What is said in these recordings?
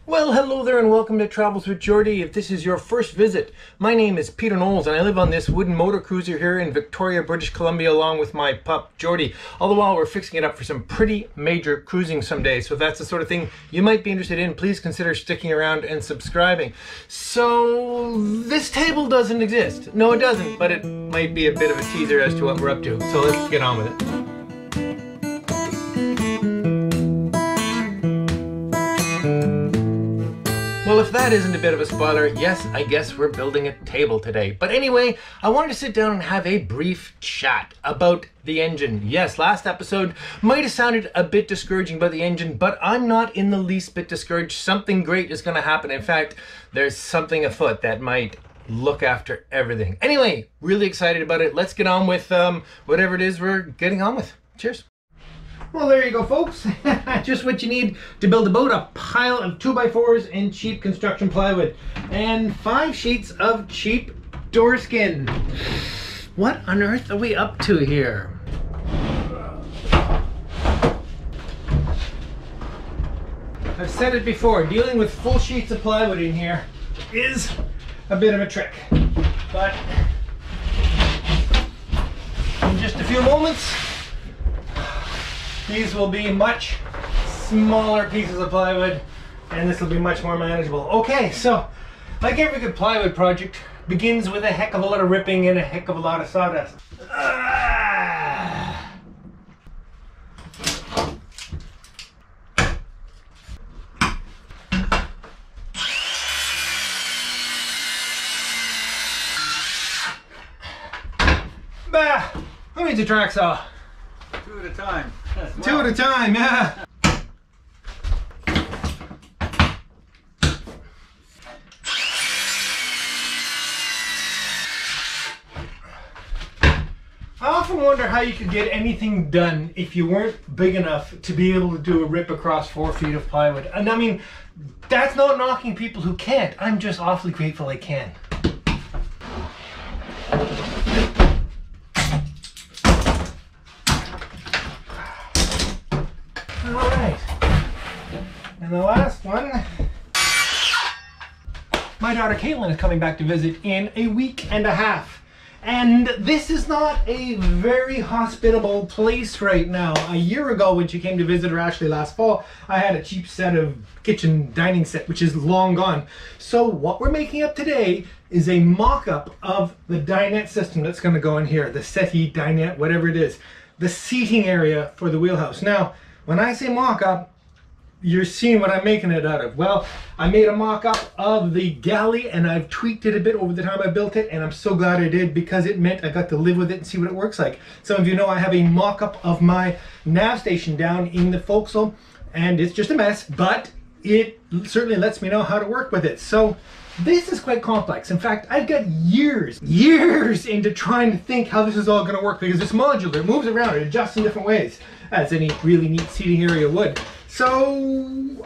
Well, hello there and welcome to Travels with Geordie. If this is your first visit, my name is Peter Knowles and I live on this wooden motor cruiser here in Victoria, British Columbia, along with my pup, Geordie. All the while we're fixing it up for some pretty major cruising someday. So if that's the sort of thing you might be interested in, please consider sticking around and subscribing. So this table doesn't exist. No, it doesn't, but it might be a bit of a teaser as to what we're up to. So let's get on with it. Well, if that isn't a bit of a spoiler, yes, I guess we're building a table today. But anyway, I wanted to sit down and have a brief chat about the engine. Yes, last episode might have sounded a bit discouraging about the engine, but I'm not in the least bit discouraged. Something great is going to happen. In fact, there's something afoot that might look after everything. Anyway, really excited about it. Let's get on with whatever it is we're getting on with. Cheers. Well, there you go, folks. Just what you need to build a boat: a pile of 2x4s and cheap construction plywood and 5 sheets of cheap door skin. What on earth are we up to here? I've said it before, dealing with full sheets of plywood in here is a bit of a trick. But in just a few moments, these will be much smaller pieces of plywood and this will be much more manageable. Okay, so like every good plywood project begins with a heck of a lot of ripping and a heck of a lot of sawdust. Bah! Who needs a track saw? 2 at a time. Two at a time, yeah. I often wonder how you could get anything done if you weren't big enough to be able to do a rip across 4 feet of plywood. And I mean, that's not knocking people who can't. I'm just awfully grateful I can. Alright, and the last one. My daughter Caitlin is coming back to visit in a week and a half. And this is not a very hospitable place right now. A year ago when she came to visit, or actually last fall, I had a cheap set of kitchen dining set, which is long gone. So what we're making up today is a mock-up of the dinette system that's going to go in here. The settee, dinette, whatever it is. The seating area for the wheelhouse. Now, when I say mock-up, you're seeing what I'm making it out of. Well, I made a mock-up of the galley and I've tweaked it a bit over the time I built it, and I'm so glad I did because it meant I got to live with it and see what it works like. Some of you know I have a mock-up of my nav station down in the forecastle and it's just a mess, but it certainly lets me know how to work with it. So this is quite complex. In fact, I've got years into trying to think how this is all going to work because it's modular. It moves around, it adjusts in different ways, as any really neat seating area would. So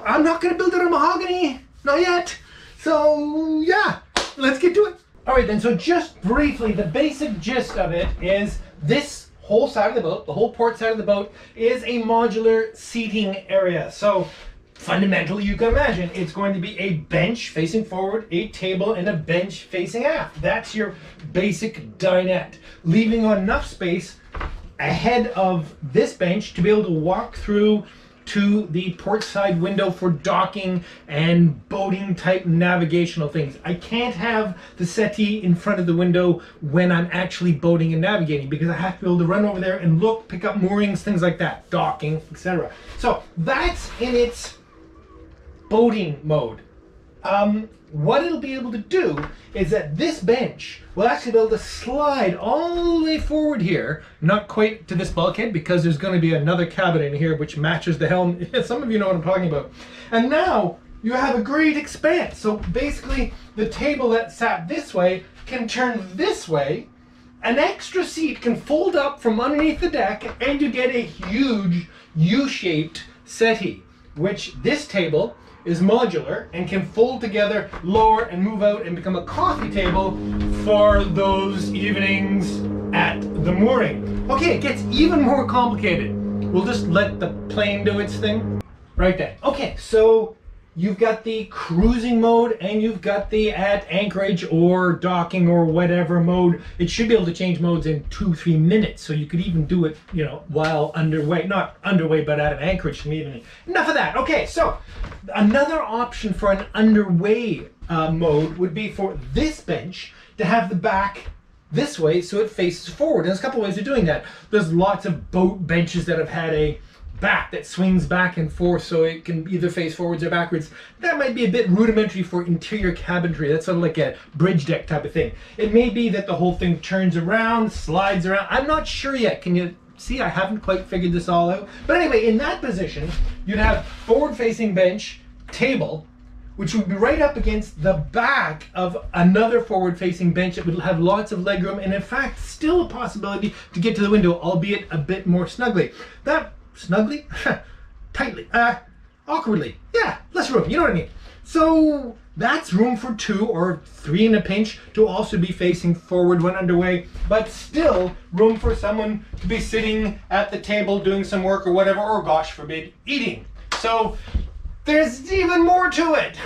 I'm not going to build it on mahogany, not yet. So yeah, let's get to it. All right then, so just briefly, the basic gist of it is this whole side of the boat, the whole port side of the boat, is a modular seating area. So fundamentally, you can imagine it's going to be a bench facing forward, a table, and a bench facing aft. That's your basic dinette, leaving enough space ahead of this bench to be able to walk through to the port side window for docking and boating type navigational things. I can't have the settee in front of the window when I'm actually boating and navigating because I have to be able to run over there and look, pick up moorings, things like that, docking, etc. So that's in its boating mode. What it'll be able to do is that this bench will actually be able to slide all the way forward here, not quite to this bulkhead because there's going to be another cabin in here which matches the helm. Some of you know what I'm talking about. And now you have a great expanse. So basically the table that sat this way can turn this way, an extra seat can fold up from underneath the deck, and you get a huge U-shaped settee, which this table is modular and can fold together, lower, and move out and become a coffee table for those evenings at the mooring. Okay, it gets even more complicated. We'll just let the plane do its thing right then. Okay, so you've got the cruising mode and you've got the at anchorage or docking or whatever mode. It should be able to change modes in 2-3 minutes, so you could even do it, you know, while underway. Not underway, but at an anchorage. Enough of that. Okay, so another option for an underway mode would be for this bench to have the back this way so it faces forward. And there's a couple ways of doing that. There's lots of boat benches that have had a back that swings back and forth so it can either face forwards or backwards. That might be a bit rudimentary for interior cabinetry. That's sort of like a bridge deck type of thing. It may be that the whole thing turns around, slides around. I'm not sure yet. Can you see? I haven't quite figured this all out. But anyway, in that position, you'd have forward-facing bench, table, which would be right up against the back of another forward-facing bench that would have lots of legroom, and in fact, still a possibility to get to the window, albeit a bit more snugly. Snugly? Tightly. Awkwardly. Yeah, less room, you know what I mean. So that's room for 2 or 3 in a pinch to also be facing forward when underway, but still room for someone to be sitting at the table doing some work or whatever, or gosh forbid, eating. So there's even more to it.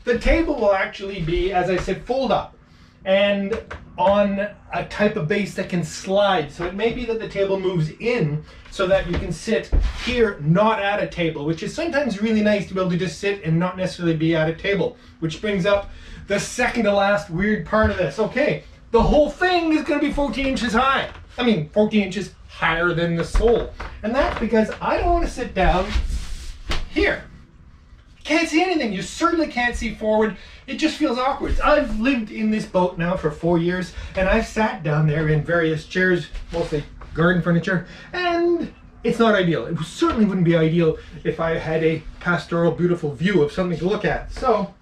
The table will actually be, as I said, fold up and on a type of base that can slide. So it may be that the table moves in so that you can sit here, not at a table, which is sometimes really nice to be able to just sit and not necessarily be at a table, which brings up the second to last weird part of this. Okay, the whole thing is going to be 14 inches high. I mean, 14 inches higher than the sole. And that's because I don't want to sit down here. Can't see anything. You certainly can't see forward. It just feels awkward. I've lived in this boat now for 4 years, and I've sat down there in various chairs, mostly garden furniture, and it's not ideal. It certainly wouldn't be ideal if I had a pastoral, beautiful view of something to look at. So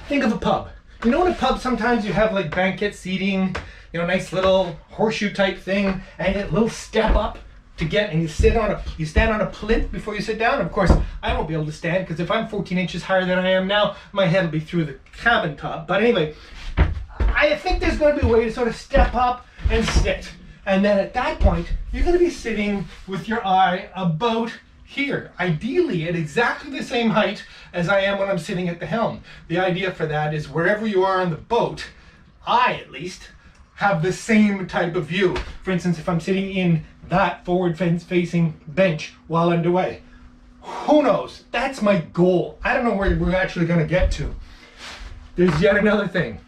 think of a pub. You know, in a pub sometimes you have like banquet seating, you know, nice little horseshoe type thing, and a little step up to get, and you stand on a plinth before you sit down. Of course, I won't be able to stand because if I'm 14 inches higher than I am now, my head will be through the cabin top. But anyway, I think there's going to be a way to sort of step up and sit. And then at that point, you're going to be sitting with your eye about here, ideally at exactly the same height as I am when I'm sitting at the helm. The idea for that is wherever you are on the boat, I at least have the same type of view. For instance, if I'm sitting in that forward facing bench while underway, who knows? That's my goal. I don't know where we're actually going to get to. There's yet another thing.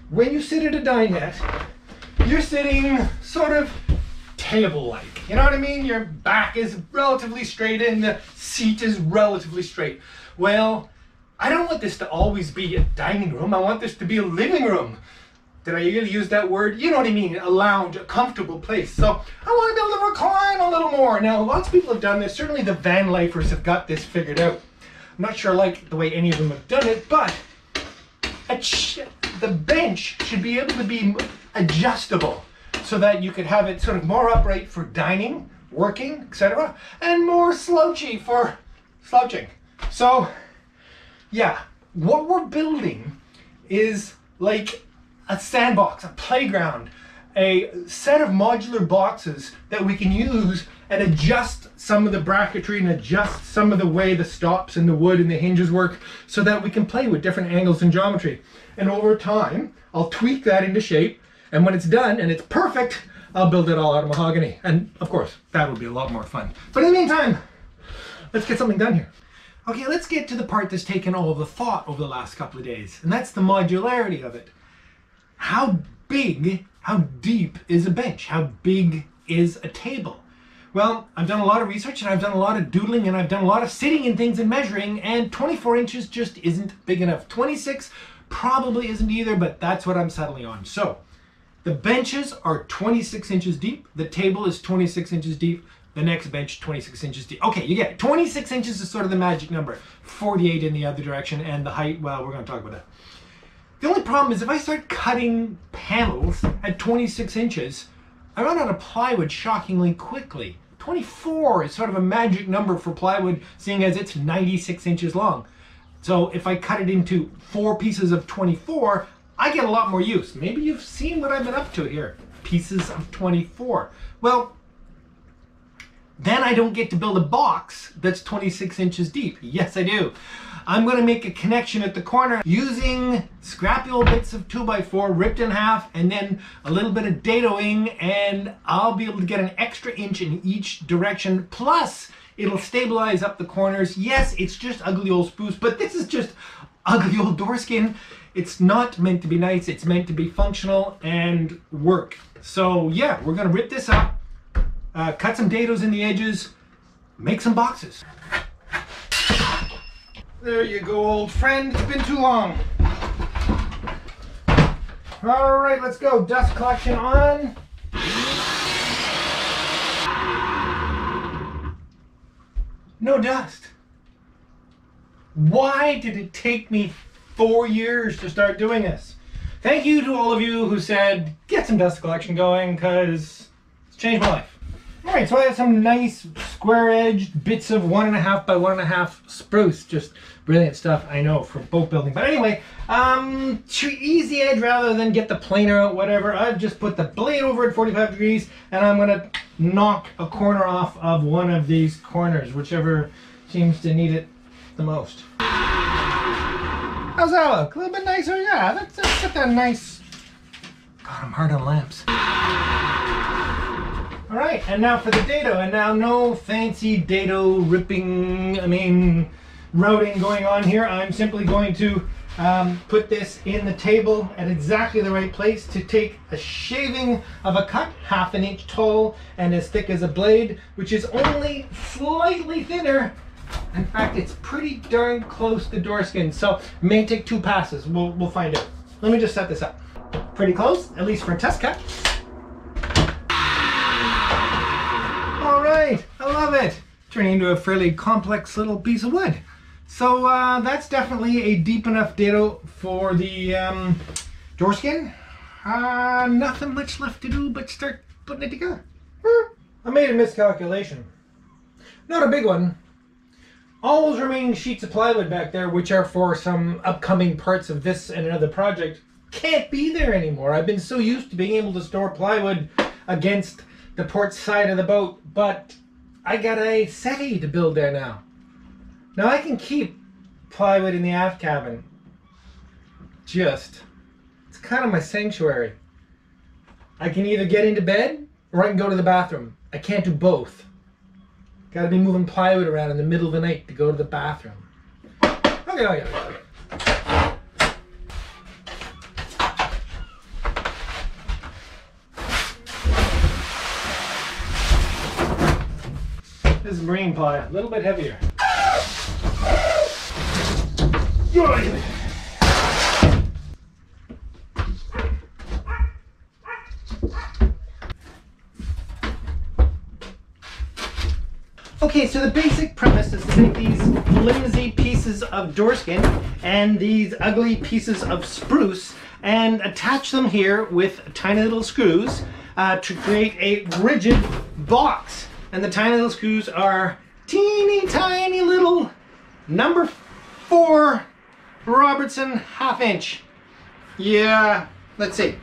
When you sit at a dinette, you're sitting sort of table-like. You know what I mean? Your back is relatively straight and the seat is relatively straight. Well, I don't want this to always be a dining room. I want this to be a living room. Did I really use that word? You know what I mean, a lounge, a comfortable place. So I want to be able to recline a little more. Now, lots of people have done this. Certainly the van lifers have got this figured out. I'm not sure I like the way any of them have done it, but the bench should be able to be adjustable so that you could have it sort of more upright for dining, working, etc., and more slouchy for slouching. So, yeah, what we're building is like a sandbox, a playground, a set of modular boxes that we can use and adjust some of the bracketry and adjust some of the way the stops and the wood and the hinges work so that we can play with different angles and geometry. And over time, I'll tweak that into shape, and when it's done and it's perfect, I'll build it all out of mahogany. And of course, that will be a lot more fun. But in the meantime, let's get something done here. Okay, let's get to the part that's taken all of the thought over the last couple of days, and that's the modularity of it. How big, how deep is a bench? How big is a table? Well, I've done a lot of research and I've done a lot of doodling and I've done a lot of sitting in things and measuring, and 24 inches just isn't big enough. 26 probably isn't either, but that's what I'm settling on. So the benches are 26 inches deep. The table is 26 inches deep. The next bench, 26 inches deep. Okay, you get it. 26 inches is sort of the magic number. 48 in the other direction, and the height, well, we're going to talk about that. The only problem is if I start cutting panels at 26 inches, I run out of plywood shockingly quickly. 24 is sort of a magic number for plywood, seeing as it's 96 inches long. So if I cut it into 4 pieces of 24, I get a lot more use. Maybe you've seen what I've been up to here. Pieces of 24. Well, then I don't get to build a box that's 26 inches deep. Yes, I do. I'm going to make a connection at the corner using scrappy old bits of 2x4 ripped in half and then a little bit of dadoing, and I'll be able to get an extra inch in each direction. Plus, it'll stabilize up the corners. Yes, it's just ugly old spruce, but this is just ugly old door skin. It's not meant to be nice. It's meant to be functional and work. So yeah, we're going to rip this up, cut some dados in the edges, make some boxes. There you go, old friend. It's been too long. All right, let's go. Dust collection on. No dust. Why did it take me 4 years to start doing this? Thank you to all of you who said, get some dust collection going, because it's changed my life. All right, so I have some nice square-edged bits of 1.5 by 1.5 spruce. Just brilliant stuff, I know, for boat building. But anyway, to ease the edge rather than get the planer out, whatever, I've just put the blade over at 45 degrees, and I'm gonna knock a corner off of one of these corners, whichever seems to need it the most. How's that look? A little bit nicer? Yeah, let's get that nice... God, I'm hard on lamps. All right, and now for the dado. And now no fancy dado ripping, routing going on here. I'm simply going to put this in the table at exactly the right place to take a shaving of a cut, 1/2 inch tall and as thick as a blade, which is only slightly thinner. In fact, it's pretty darn close to door skin, so it may take 2 passes. We'll find out. Let me just set this up. Pretty close, at least for a test cut. All right, I love it. Turning into a fairly complex little piece of wood. So that's definitely a deep enough dado for the door skin. Nothing much left to do but start putting it together. I made a miscalculation. Not a big one. All those remaining sheets of plywood back there, which are for some upcoming parts of this and another project, can't be there anymore. I've been so used to being able to store plywood against the port side of the boat, but I got a settee to build there now. Now I can keep plywood in the aft cabin. It's kind of my sanctuary. I can either get into bed or I can go to the bathroom. I can't do both. Gotta be moving plywood around in the middle of the night to go to the bathroom. Okay. This is marine ply, a little bit heavier. Okay, so the basic premise is to take these flimsy pieces of door skin and these ugly pieces of spruce and attach them here with tiny little screws to create a rigid box. And the tiny little screws are teeny tiny little number 4 Robertson 1/2 inch. Yeah, let's see.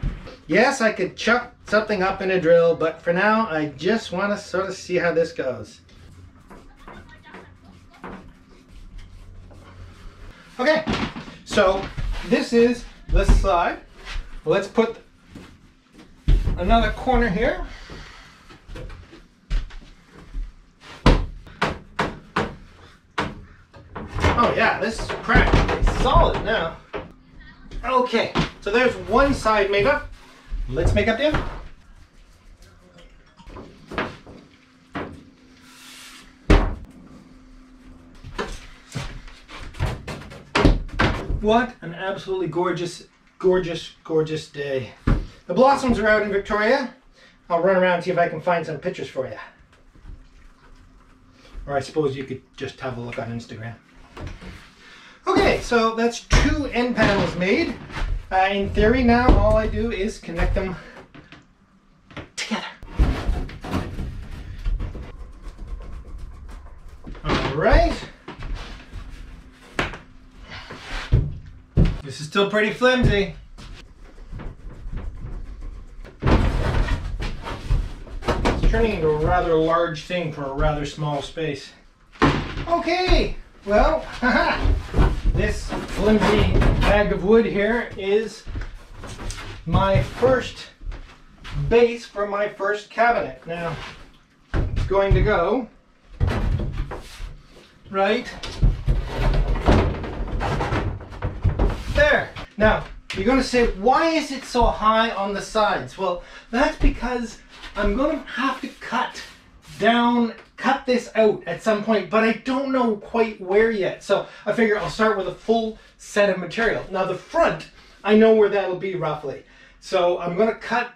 Yes, I could chuck something up in a drill, but for now I just want to sort of see how this goes. Okay, so this is the side. Let's put another corner here. Oh yeah, this is practically solid now. Okay, so there's one side made up. Let's make up the other. What an absolutely gorgeous, gorgeous, gorgeous day. The blossoms are out in Victoria. I'll run around and see if I can find some pictures for you. Or I suppose you could just have a look on Instagram. Okay, so that's 2 end panels made. In theory now, all I do is connect them together. All right. This is still pretty flimsy. It's turning into a rather rather large thing for a rather small space. Okay, well, this flimsy bag of wood here is my first base for my first cabinet. Now, it's going to go right there. Now, you're going to say, why is it so high on the sides? Well, that's because I'm going to have to cut this out at some point, but I don't know quite where yet. So I figure I'll start with a full set of material. Now the front, I know where that'll be roughly. So I'm going to cut,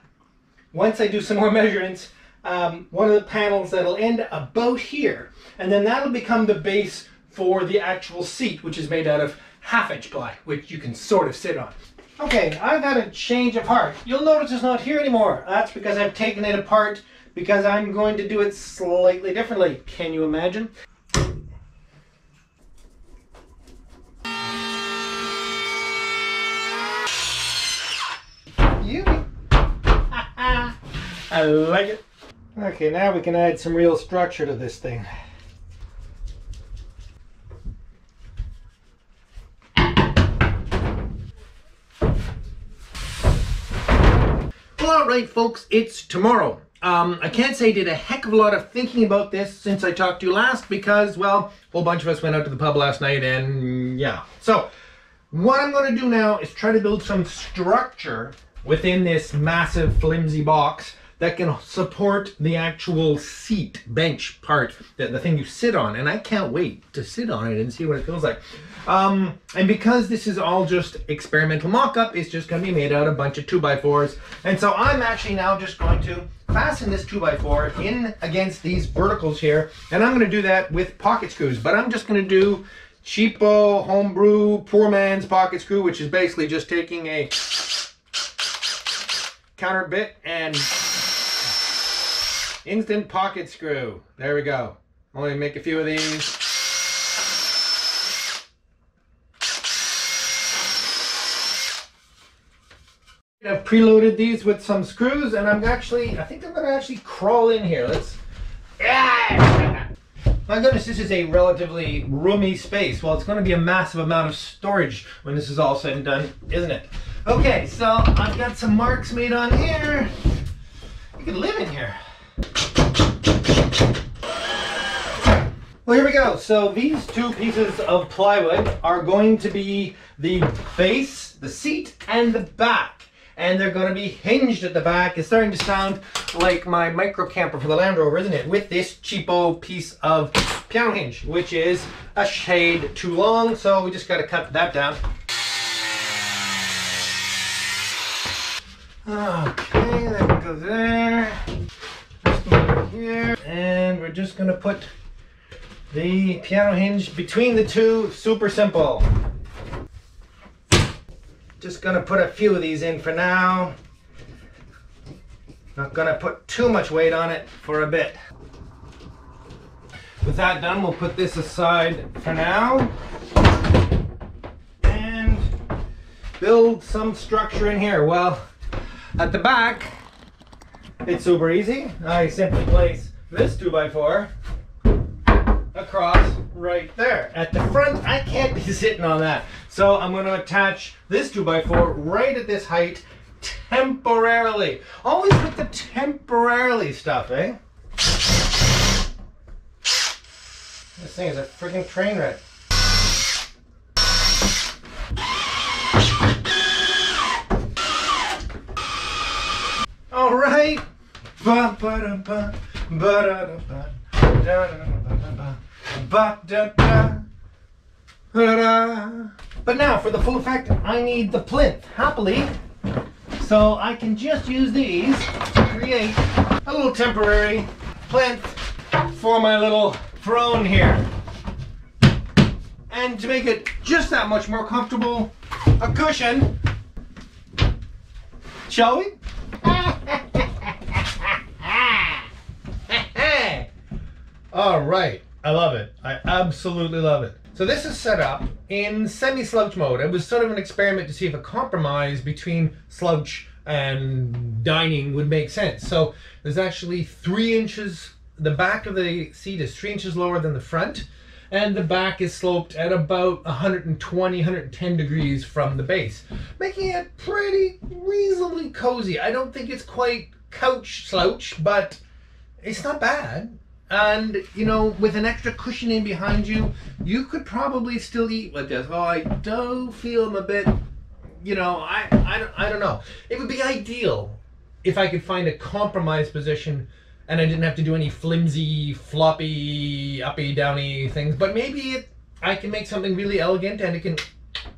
once I do some more measurements, one of the panels that'll end about here. And then that'll become the base for the actual seat, which is made out of 1/2-inch ply, which you can sort of sit on. Okay, I've had a change of heart. You'll notice it's not here anymore. That's because I've taken it apart because I'm going to do it slightly differently. Can you imagine? I like it. Okay, now we can add some real structure to this thing. Well, alright folks, it's tomorrow. I can't say I did a heck of a lot of thinking about this since I talked to you last because, well, a whole bunch of us went out to the pub last night and yeah. So, what I'm going to do now is try to build some structure within this massive flimsy box that can support the actual seat, bench part, the thing you sit on. And I can't wait to sit on it and see what it feels like. And because this is all just experimental mock-up, it's just going to be made out of a bunch of 2x4s. And so I'm actually now just going to fasten this 2x4 in against these verticals here. And I'm going to do that with pocket screws. But I'm just going to do cheapo, homebrew, poor man's pocket screw, which is basically just taking a counter bit and instant pocket screw. There we go. Only make a few of these. I've preloaded these with some screws, and I think I'm going to actually crawl in here. My goodness, this is a relatively roomy space. Well, it's going to be a massive amount of storage when this is all said and done, isn't it? Okay, so I've got some marks made on here. You could live in here. Well, here we go. So these two pieces of plywood are going to be the base, the seat, and the back. And they're going to be hinged at the back. It's starting to sound like my micro camper for the Land Rover, isn't it? With this cheapo piece of piano hinge, which is a shade too long. So we just got to cut that down. Okay, that goes there. This one here. And we're just going to put the piano hinge between the two. Super simple. Just gonna put a few of these in for now. Not gonna put too much weight on it for a bit. With that done, we'll put this aside for now and build some structure in here. Well, at the back, it's super easy. I simply place this 2x4 across right there. At the front, I can't be sitting on that. So I'm going to attach this 2x4 right at this height temporarily. Always with the temporarily stuff, eh? This thing is a freaking train wreck. All right. Ba-ba-da-ba, ba-da-da-ba, da-da-da-ba-da-ba, ba-da-da, ba-da. But now, for the full effect, I need the plinth, happily. So I can just use these to create a little temporary plinth for my little throne here. And to make it just that much more comfortable, a cushion. Shall we? All right, I love it. I absolutely love it. So this is set up in semi-slouch mode. It was sort of an experiment to see if a compromise between slouch and dining would make sense. So there's actually 3 inches the back of the seat is 3 inches lower than the front, and the back is sloped at about 120, 110 degrees from the base, making it pretty reasonably cozy. I don't think it's quite couch slouch, but it's not bad. And, you know, with an extra cushioning behind you, you could probably still eat with this. Oh, I do feel I'm a bit, you know, I don't know. It would be ideal if I could find a compromise position and I didn't have to do any flimsy, floppy, uppy, downy things. But maybe I can make something really elegant, and it can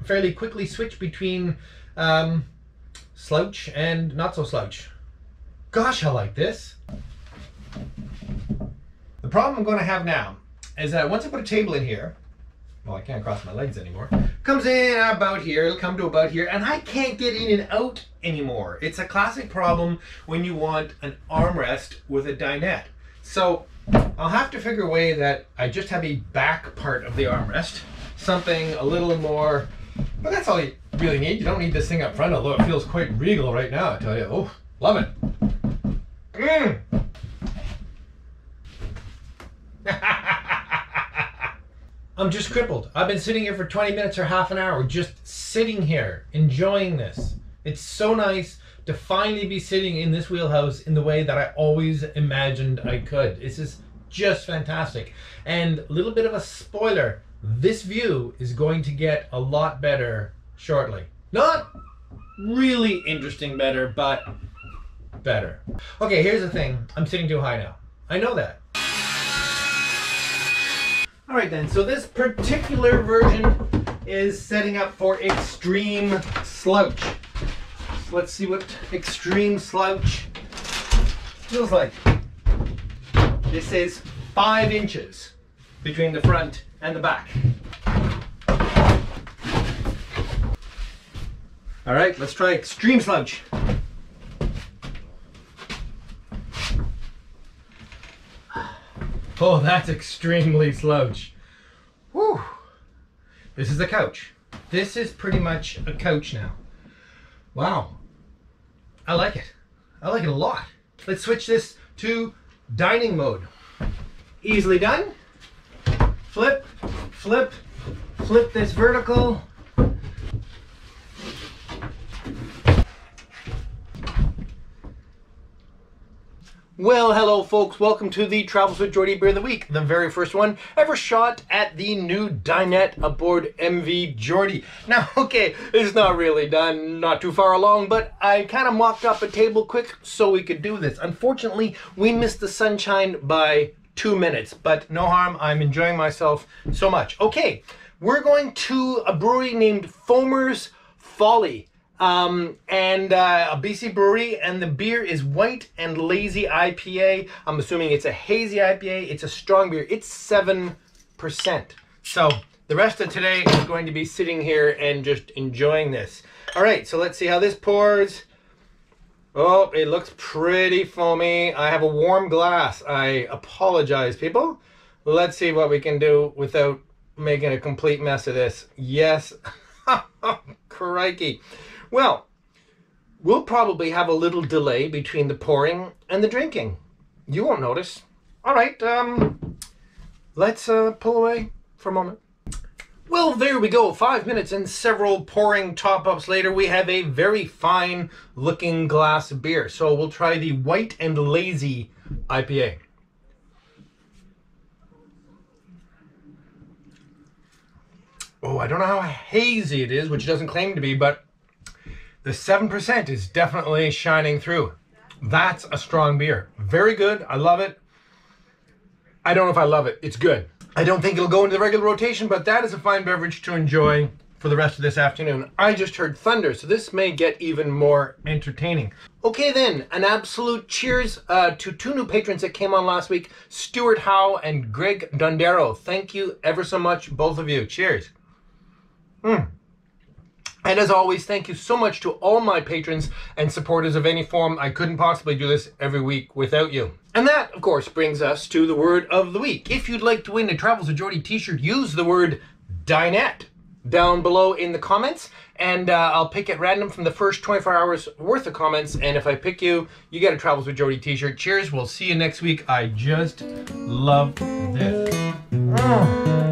fairly quickly switch between slouch and not so slouch. Gosh, I like this. The problem I'm going to have now is that once I put a table in here, well, I can't cross my legs anymore, comes in about here, it'll come to about here, and I can't get in and out anymore. It's a classic problem when you want an armrest with a dinette. So I'll have to figure a way that I just have a back part of the armrest, something a little more, but that's all you really need. You don't need this thing up front, although it feels quite regal right now, I tell you. Oh, love it. I'm just crippled. I've been sitting here for 20 minutes or half an hour, just sitting here, enjoying this. It's so nice to finally be sitting in this wheelhouse in the way that I always imagined I could. This is just fantastic. And a little bit of a spoiler, this view is going to get a lot better shortly. Not really interesting better, but better. Okay, here's the thing. I'm sitting too high now. I know that. All right then, so this particular version is setting up for extreme slouch. So let's see what extreme slouch feels like. This is 5 inches between the front and the back. All right, let's try extreme slouch. Oh, that's extremely slouch. Whew. This is a couch. This is pretty much a couch now. Wow. I like it. I like it a lot. Let's switch this to dining mode. Easily done. Flip, flip, flip this vertical. Well, hello folks, welcome to the Travels with Geordie Beer of the Week, the very first one ever shot at the new dinette aboard MV Geordie. Now, okay, it's not really done, not too far along, but I kind of mocked up a table quick so we could do this. Unfortunately, we missed the sunshine by 2 minutes, but no harm, I'm enjoying myself so much. Okay, we're going to a brewery named Foamer's Folly. A BC brewery, and the beer is White and Lazy IPA. I'm assuming it's a hazy IPA. It's a strong beer. It's 7%. So the rest of today is going to be sitting here and just enjoying this. All right, so let's see how this pours. Oh, it looks pretty foamy. I have a warm glass. I apologize, people. Let's see what we can do without making a complete mess of this. Yes. Crikey. Well, we'll probably have a little delay between the pouring and the drinking. You won't notice. All right, let's pull away for a moment. Well, there we go. 5 minutes and several pouring top-ups later, we have a very fine looking glass of beer. So we'll try the White and Lazy IPA. Oh, I don't know how hazy it is, which it doesn't claim to be, but the 7% is definitely shining through. That's a strong beer. Very good. I love it. I don't know if I love it. It's good. I don't think it'll go into the regular rotation, but that is a fine beverage to enjoy for the rest of this afternoon. I just heard thunder, so this may get even more entertaining. Okay then, an absolute cheers to 2 new patrons that came on last week, Stuart Howe and Greg Dondero. Thank you ever so much, both of you. Cheers. And as always, thank you so much to all my patrons and supporters of any form. I couldn't possibly do this every week without you. And that, of course, brings us to the word of the week. If you'd like to win a Travels with Geordie t-shirt, use the word dinette. down below in the comments, and I'll pick at random from the first 24 hours worth of comments, and if I pick you, you get a Travels with Geordie t-shirt. Cheers, we'll see you next week. I just love this.